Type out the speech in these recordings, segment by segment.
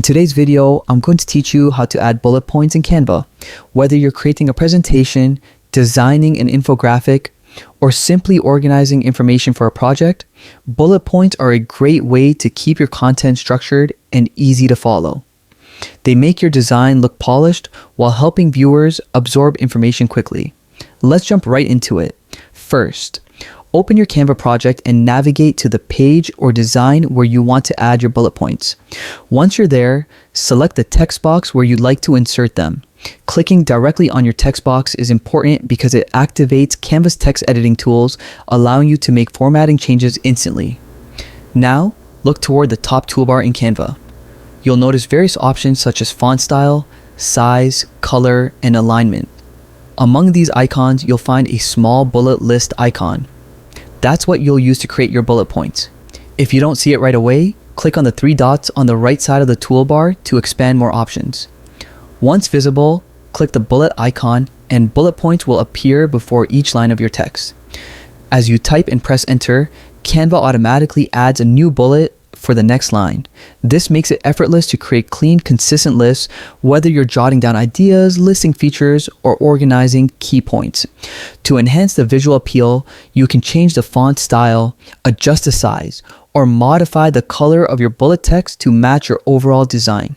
today's video, I'm going to teach you how to add bullet points in Canva. Whether you're creating a presentation, designing an infographic, or simply organizing information for a project, bullet points are a great way to keep your content structured and easy to follow. They make your design look polished while helping viewers absorb information quickly. Let's jump right into it. First, open your Canva project and navigate to the page or design where you want to add your bullet points. Once you're there, select the text box where you'd like to insert them. Clicking directly on your text box is important because it activates Canva's text editing tools, allowing you to make formatting changes instantly. Now, look toward the top toolbar in Canva. You'll notice various options such as font style, size, color, and alignment. Among these icons, you'll find a small bullet list icon. That's what you'll use to create your bullet points. If you don't see it right away, click on the three dots on the right side of the toolbar to expand more options. Once visible, click the bullet icon and bullet points will appear before each line of your text. As you type and press enter, Canva automatically adds a new bullet for the next line. This makes it effortless to create clean, consistent lists, whether you're jotting down ideas, listing features, or organizing key points. To enhance the visual appeal, you can change the font style, adjust the size, or modify the color of your bullet text to match your overall design.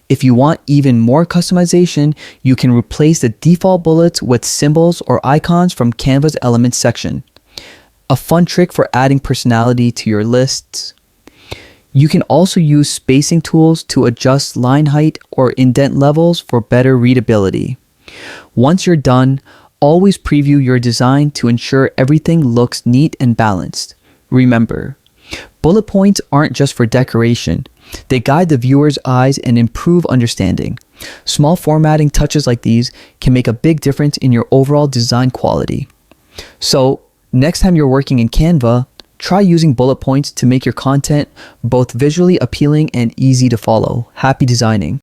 If you want even more customization, you can replace the default bullets with symbols or icons from Canva's Elements section. A fun trick for adding personality to your lists. You can also use spacing tools to adjust line height or indent levels for better readability. Once you're done, always preview your design to ensure everything looks neat and balanced. Remember, bullet points aren't just for decoration. They guide the viewer's eyes and improve understanding. Small formatting touches like these can make a big difference in your overall design quality. So, next time you're working in Canva, try using bullet points to make your content both visually appealing and easy to follow. Happy designing!